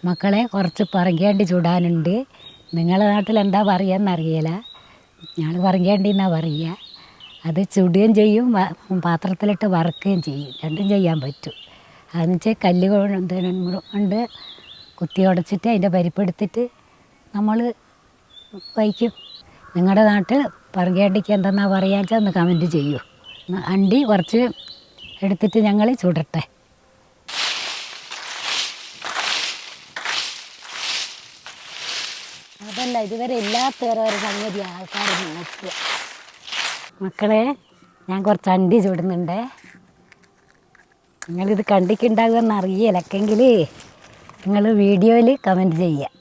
മക്കളെ കുറച്ച് പറങ്കേണ്ടി ചുടാനുണ്ട്. നിങ്ങളുടെ നാട്ടിൽ എന്താ പറയുകയെന്നറിയില്ല. ഞങ്ങൾ പറങ്കേണ്ടി എന്നാണ് പറയുക. അത് ചുടുകയും ചെയ്യും, പാത്രത്തിലിട്ട് വറക്കുകയും ചെയ്യും. രണ്ടും ചെയ്യാൻ പറ്റും. അതെന്ന് വെച്ചാൽ കല്ല് കൊണ്ട് കുത്തി ഉടച്ചിട്ട് അതിൻ്റെ പരിപ്പെടുത്തിട്ട് നമ്മൾ വയ്ക്കും. നിങ്ങളുടെ നാട്ടിൽ പറങ്കേണ്ടിക്ക് എന്തെന്നാണ് പറയുക വെച്ചാൽ ഒന്ന് കമൻറ്റ് ചെയ്യൂ. അണ്ടി കുറച്ച് എടുത്തിട്ട് ഞങ്ങൾ ചുടട്ടെ. അതല്ല, ഇതുവരെ ഇല്ലാത്ത ഓരോ സംഗതി ആൾക്കാർ നോക്കുക. മക്കളെ, ഞാൻ കുറച്ച് അണ്ടി ചുടുന്നുണ്ടേ. നിങ്ങളിത് കണ്ടിട്ടുണ്ടാകുമെന്ന് അറിയില്ലെങ്കിൽ നിങ്ങൾ വീഡിയോയിൽ കമൻറ്റ് ചെയ്യുക.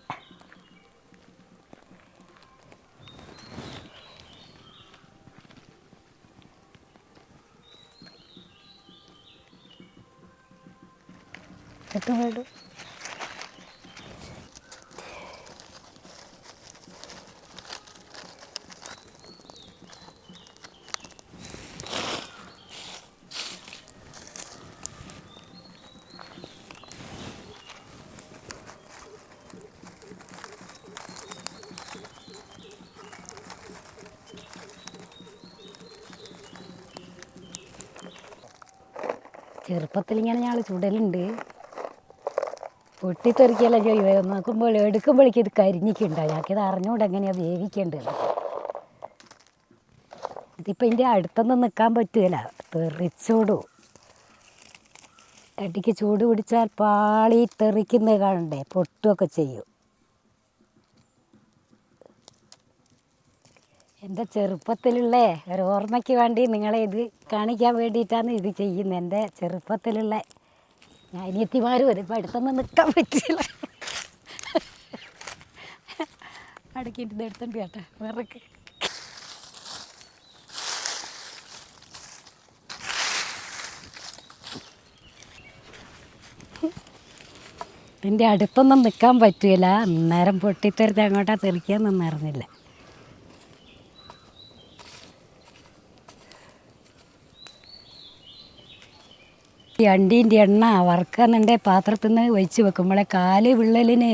വേണ്ടു ചെറുപ്പത്തിൽ ഇങ്ങനെ ഞങ്ങൾ ചുടലുണ്ട്. പൊട്ടിത്തെറിക്കല്ല ചെയ്യും. നോക്കുമ്പോൾ എടുക്കുമ്പോഴേക്കും ഇത് കരിഞ്ഞിക്കുണ്ടാവും. ഞങ്ങൾക്കിത് അറിഞ്ഞുകൊണ്ട് എങ്ങനെയാണ് വേവിക്കേണ്ടത്. ഇതിപ്പോൾ ഇതിൻ്റെ അടുത്തൊന്നും നിൽക്കാൻ പറ്റുകയില്ല, തെറിച്ചോടും. അടിക്ക് ചൂട് പിടിച്ചാൽ പാളി തെറിക്കുന്നത് കാണണ്ടേ, പൊട്ടുമൊക്കെ ചെയ്യും. എൻ്റെ ചെറുപ്പത്തിലുള്ള ഒരു ഓർമ്മയ്ക്ക് വേണ്ടി നിങ്ങളെ ഇത് കാണിക്കാൻ വേണ്ടിയിട്ടാണ് ഇത് ചെയ്യുന്നത്. എൻ്റെ ചെറുപ്പത്തിലുള്ള അനിയത്തിമാരും ഒരു അടുത്തൊന്നും നിൽക്കാൻ പറ്റില്ല. അടക്കിയിട്ട് ഇത് എടുത്തോണ്ട് കേട്ടെ വിറക്ക്. ഇതിൻ്റെ അടുത്തൊന്നും നിൽക്കാൻ പറ്റില്ല. അന്നേരം പൊട്ടിത്തെറിച്ച് അങ്ങോട്ടാ തെറിക്കാന്നൊന്നും അറിഞ്ഞില്ല. ഈ അണ്ടീൻ്റെ എണ്ണ വറുക്കാന്നുണ്ടെ പാത്രത്തിൽ നിന്ന് ഒഴിച്ച് വെക്കുമ്പോളെ കാല് വിള്ളലിന്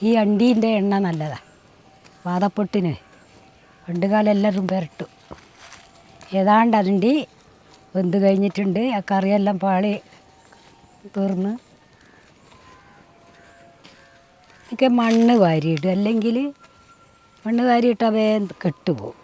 ഈ അണ്ടീൻ്റെ എണ്ണ നല്ലതാണ്. വാതപ്പൊട്ടിന് പണ്ട് കാലം എല്ലാവരും പുരട്ടും. ഏതാണ്ട് അതിൻ്റെ വെന്ത് കഴിഞ്ഞിട്ടുണ്ട്. ആ കറിയെല്ലാം പാളി തീർന്ന് ഒക്കെ മണ്ണ് വാരിയിടും. അല്ലെങ്കിൽ മണ്ണ് വാരിയിട്ട് അവയെ കെട്ടുപോകും.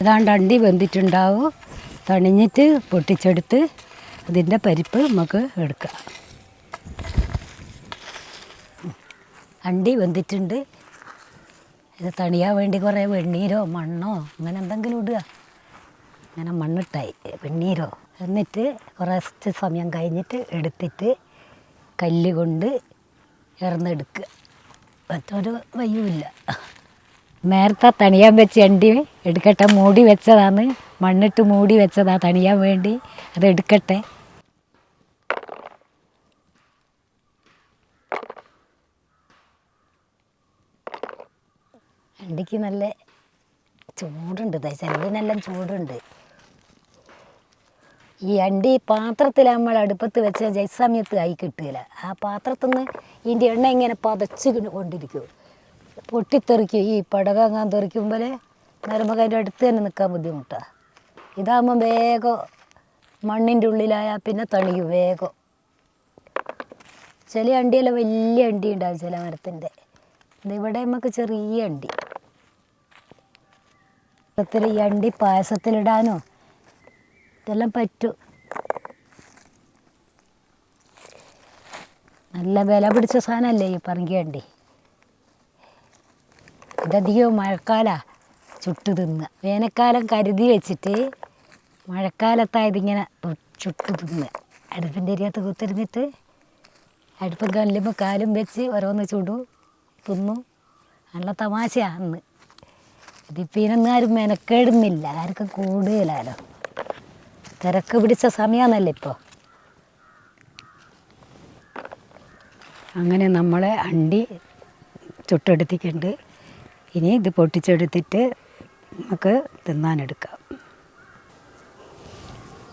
ഏതാണ്ട് അണ്ടി വെന്തിട്ടുണ്ടാവും. തണിഞ്ഞിട്ട് പൊട്ടിച്ചെടുത്ത് അതിൻ്റെ പരിപ്പ് നമുക്ക് എടുക്കാം. അണ്ടി വെന്തിട്ടുണ്ട്. ഇത് തണിയാൻ വേണ്ടി കുറേ വെണ്ണീരോ മണ്ണോ അങ്ങനെ എന്തെങ്കിലും ഇടുക. അങ്ങനെ മണ്ണിട്ടായി വെണ്ണീരോ. എന്നിട്ട് കുറച്ച് സമയം കഴിഞ്ഞിട്ട് എടുത്തിട്ട് കല്ല് കൊണ്ട് ഇറന്നെടുക്കുക. മറ്റൊരു വയ്യുമില്ല. നേരത്തെ തണിയാൻ വെച്ച അണ്ടി എടുക്കട്ടെ. മൂടി വെച്ചതാണ്, മണ്ണിട്ട് മൂടി വെച്ചതാണ് തണിയാൻ വേണ്ടി. അത് എടുക്കട്ടെ. അണ്ടിക്ക് നല്ല ചൂടുണ്ട്, ചെലവിനെല്ലാം ചൂടുണ്ട്. ഈ അണ്ടി പാത്രത്തിൽ നമ്മൾ അടുപ്പത്ത് വെച്ച ജയസമയത്ത് ആയി കിട്ടുകയില്ല. ആ പാത്രത്തിൽ നിന്ന് ഇതിൻ്റെ എണ്ണ ഇങ്ങനെ പതച്ച് കൊണ്ടിരിക്കും, പൊട്ടിത്തെറിക്കും. ഈ പടകങ്ങാൻ തെറിക്കുമ്പോൾ നരമ്പ് അതിൻ്റെ അടുത്ത് തന്നെ നിൽക്കാൻ ബുദ്ധിമുട്ടാണ്. ഇതാകുമ്പോൾ വേഗം മണ്ണിൻ്റെ ഉള്ളിലായാൽ പിന്നെ തണിയും വേഗം. ചില അണ്ടിയെല്ലാം വലിയ അണ്ടി ഉണ്ടാവും ചില മരത്തിൻ്റെ. ഇതിവിടെ നമുക്ക് ചെറിയ അണ്ടി. ഈ അണ്ടി പായസത്തിലിടാനോ ഇതെല്ലാം പറ്റും. നല്ല വില പിടിച്ച സാധനമല്ലേ ഈ പറങ്കിയണ്ടി. ഇതധികവും മഴക്കാലമാണ് ചുട്ട് തിന്നുക. വേനൽക്കാലം കരുതി വെച്ചിട്ട് മഴക്കാലത്തായതിങ്ങനെ ചുട്ട് തിന്നുക. അടുപ്പിൻ്റെ അരിയത്ത് കുത്തിരുന്നിട്ട് അടുപ്പം കല്ലുമ്പോൾ കാലും വെച്ച് ഓരോന്ന് ചുടും തിന്നും. നല്ല തമാശയാണ് അന്ന്. ഇതിപ്പോൾ ഇതിനൊന്നും ആരും മെനക്കേടുന്നില്ല, ആർക്കും കൂടുതലാലോ. തിരക്ക് പിടിച്ച സമയമാണല്ലോ ഇപ്പോൾ. അങ്ങനെ നമ്മളെ അണ്ടി ചുട്ടെടുത്തിട്ടുണ്ട്. ഇനി ഇത് പൊട്ടിച്ചെടുത്തിട്ട് നമുക്ക് തിന്നാനെടുക്കാം.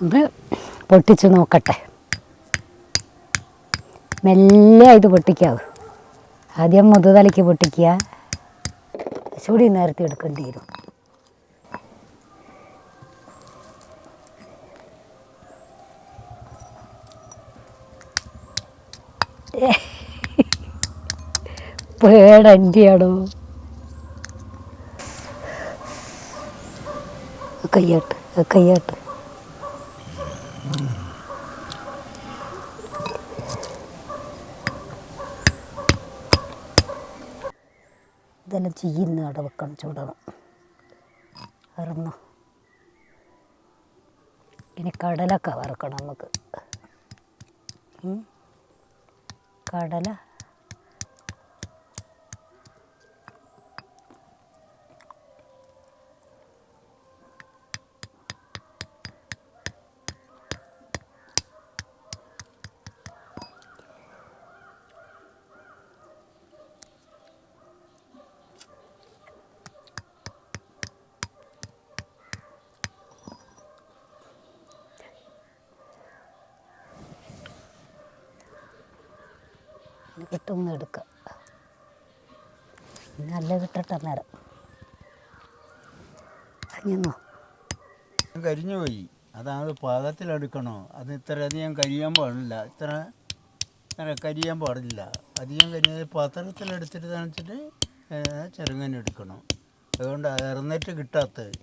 ഒന്ന് പൊട്ടിച്ച് നോക്കട്ടെ. മെല്ലെ ഇത് പൊട്ടിക്കാവും. ആദ്യം മുതുതലയ്ക്ക് പൊട്ടിക്കുക, ചൂടി നേരത്തെ എടുക്കേണ്ടി വരും. പേടണ്ടിയാണോ? കയ്യാട്ട് കയ്യാട്ട്. ഇതെല്ലാം ചെയ്യുന്ന അവിടെ വെക്കണം, ചൂടണം. വറന്നു. ഇനി കടലൊക്കെ വറക്കണം നമുക്ക്. കടല കിട്ടുമെന്ന് എടുക്കാം. നല്ല കിട്ടട്ടെ നേരം. കരിഞ്ഞു പോയി. അതാണ് പാകത്തിലെടുക്കണോ. അത് ഇത്രയധികം കരിയാൻ പാടില്ല. ഇത്ര കരിയാൻ പാടില്ല. അധികം കരിയാതെ പാത്രത്തിലെടുത്തിട്ട് തണിച്ചിട്ട് ചെറുങ്ങനെ എടുക്കണം. അതുകൊണ്ട് ഇറന്നിട്ട് കിട്ടാത്തത്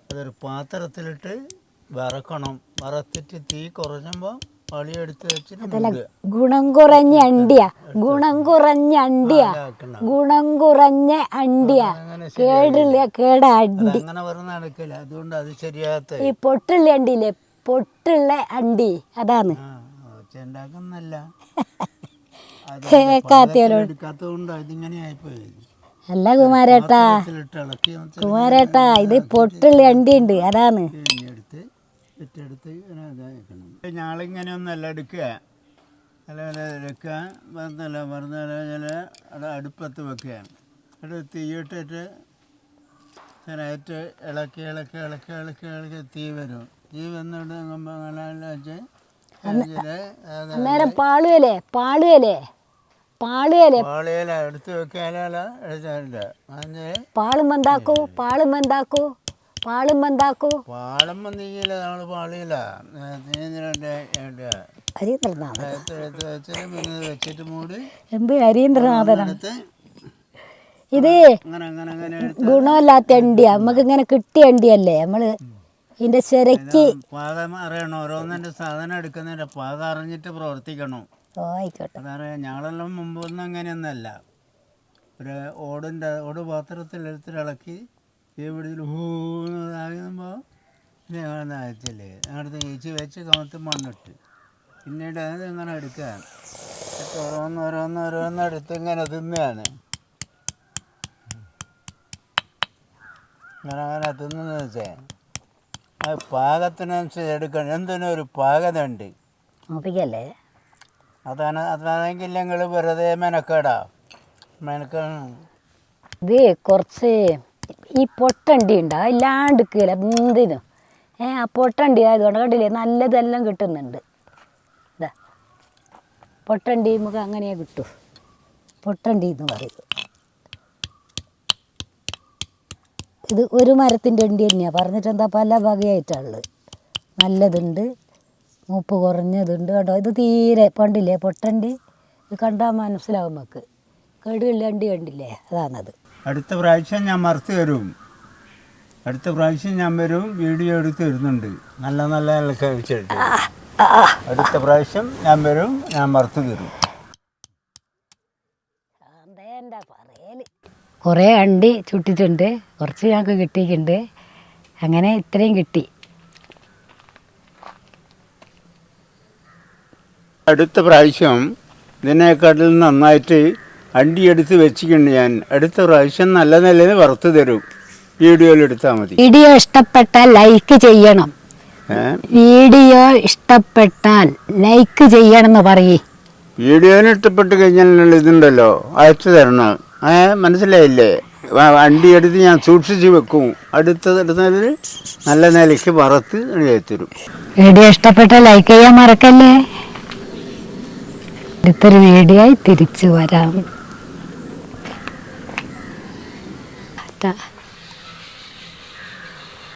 അതൊരു പാത്രത്തിലിട്ട് വറക്കണം. വറത്തിട്ട് തീ കുറഞ്ഞപ്പോൾ പളിയെടുത്ത് വെച്ചിട്ട് ഗുണം കുറഞ്ഞ അണ്ടിയ, ഗുണം കുറഞ്ഞ അണ്ടിയ, ഗുണം കുറഞ്ഞ അണ്ടിയ, കേടില്ല കേട അണ്ടി. അങ്ങനെ പറഞ്ഞ നടക്കില്ല. അതുകൊണ്ട് അത് ശരിയാത്ത ഈ പൊട്ടുള്ള അണ്ടിയില്ലേ, പൊട്ടുള്ള അണ്ടി അതാണ് ഉണ്ടാക്കുന്നല്ല. കേക്കാത്തോണ്ട് ഇതിങ്ങനെ ആയിപ്പോയി. അല്ല കുമാരേട്ടാ, കുമാരേട്ടാ ഇത് പൊട്ടുള്ള അണ്ടി ഉണ്ട് അതാണ്. എടുത്ത് ഞാളിങ്ങനെ ഒന്നല്ല എടുക്കുക, അല്ല എടുക്കുക, പറഞ്ഞാൽ ചില അവിടെ അടുപ്പത്ത് വെക്കുക. എന്നിട്ട് തീയിട്ടിട്ട് ചെറുതായിട്ട് ഇളക്കി ഇളക്കി ഇളക്കി ഇളക്കി ഇളക്കി തീ വരും. തീ വന്നിട്ട് അന്നേരം പാളുകയല്ലേ പാളുകയല്ലേ പാളുകയല്ലേ പാളിയല എടുത്ത് വെക്കാനല്ല എടുത്തില്ല. പാളും എന്താക്കൂ, പാളും എന്താക്കൂ, പാളും എന്താക്കൂ, പാളം വന്നില്ല. നമ്മള് പാളിയില്ല വെച്ചിട്ട് മൂടി എന്ത് ഹരീന്ദ്രനാഥനാണ് ഇത്. ഗുണമില്ലാത്ത അണ്ടിയാ, നമുക്ക് ഇങ്ങനെ കിട്ടിയ അണ്ടിയല്ലേ നമ്മള് ഇതിന്റെ ശരിക്ക് പാകം അറിയണം. ഓരോന്നിന്റെ സാധനം എടുക്കുന്നതിന്റെ പാകം അറിഞ്ഞിട്ട് പ്രവർത്തിക്കണം. ആയിക്കോട്ടെ. അതറിയാം. ഞങ്ങളെല്ലാം മുമ്പൊന്നും അങ്ങനെയൊന്നല്ല. ഒരു ഓട് പാത്രത്തിൽ എടുത്തിട്ട് ഇളക്കി ഇവിടത്തിൽ ഹൂന്നാകുമ്പോൾ ഞങ്ങളെന്ന് അയച്ചില്ലേ, ഞങ്ങളുടെ ചേച്ചി വെച്ച് കമത്ത് മണ്ണിട്ട് പിന്നീട് അത് ഇങ്ങനെ എടുക്കാൻ ഓരോന്നോരോന്നോരോന്നെടുത്ത് ഇങ്ങനെ തിന്നുകയാണ്. അങ്ങനെ തിന്നെന്ന് വെച്ചാൽ അത് പാകത്തിനനുസരിച്ച് എടുക്കണം. എന്തിനും ഒരു പാകതയുണ്ട്. നോപ്പിക്കല്ലേ അതാണെങ്കിൽ ഞങ്ങൾ വെറുതെ മെനക്കേടാ മെനക്കണം. ഇത് കുറച്ച് ഈ പൊട്ടണ്ടി ഉണ്ടാവും ഇല്ലാണ്ടിരിക്കില്ല എന്തിനും. ആ പൊട്ടണ്ടി ആയതുകൊണ്ട് കണ്ടില്ലേ നല്ലതെല്ലാം കിട്ടുന്നുണ്ട്. ഇതാ പൊട്ടണ്ടി നമുക്ക് അങ്ങനെ കിട്ടൂ. പൊട്ടണ്ടി എന്ന് പറയും. ഇത് ഒരു മരത്തിൻ്റെ അണ്ടി തന്നെയാണ്. പറഞ്ഞിട്ട് എന്താ പല വകയായിട്ടുള്ളത്. നല്ലതുണ്ട്, മൂപ്പ് കുറഞ്ഞതുണ്ട് കേട്ടോ. ഇത് തീരെ പണ്ടില്ലേ പൊട്ടണ്ടി, ഇത് കണ്ടാൽ മനസ്സിലാവും നമുക്ക്. കേടുകളിൽ അണ്ടി കണ്ടില്ലേ, അതാണത്. അടുത്ത പ്രാവശ്യം ഞാൻ മറുത്ത് തരും. അടുത്ത പ്രാവശ്യം ഞാൻ വരും, വീഡിയോ എടുത്ത് വരുന്നുണ്ട്. നല്ല നല്ല കഴിച്ചിട്ട് അടുത്ത പ്രാവശ്യം ഞാൻ വരും, ഞാൻ മറുത്ത് തരും. കുറേ അണ്ടി ചുട്ടിട്ടുണ്ട്, കുറച്ച് ഞങ്ങൾക്ക് കിട്ടിയിട്ടുണ്ട്. അങ്ങനെ ഇത്രയും കിട്ടി. അടുത്ത പ്രാവശ്യം ഇതിനേക്കാട്ടിൽ നന്നായിട്ട് അണ്ടി എടുത്ത് വെച്ചിട്ടുണ്ട് ഞാൻ. അടുത്ത പ്രാവശ്യം നല്ല നല്ലത് വറുത്ത് തരും. വീഡിയോയിൽ എടുത്താൽ മതി. വീഡിയോ ഇഷ്ടപ്പെട്ടാൽ ലൈക്ക് ചെയ്യണം, വീഡിയോ ഇഷ്ടപ്പെട്ടാൽ ലൈക്ക് ചെയ്യണമെന്ന് പറയേ. വീഡിയോന് ഇഷ്ടപ്പെട്ട് കഴിഞ്ഞാൽ ഇതുണ്ടല്ലോ അയച്ചു തരണം. മനസ്സിലായില്ലേ? വണ്ടി എടുത്ത് ഞാൻ സൂക്ഷിച്ച് വെക്കും. അടുത്തതിൽ നല്ല നിലയ്ക്ക് വറുത്ത് തരും. വീഡിയോ ഇഷ്ടപ്പെട്ടാൽ ലൈക്ക് ചെയ്യാൻ മറക്കല്ലേ. അടുത്തൊരു വീഡിയോ ആയി തിരിച്ചു വരാം.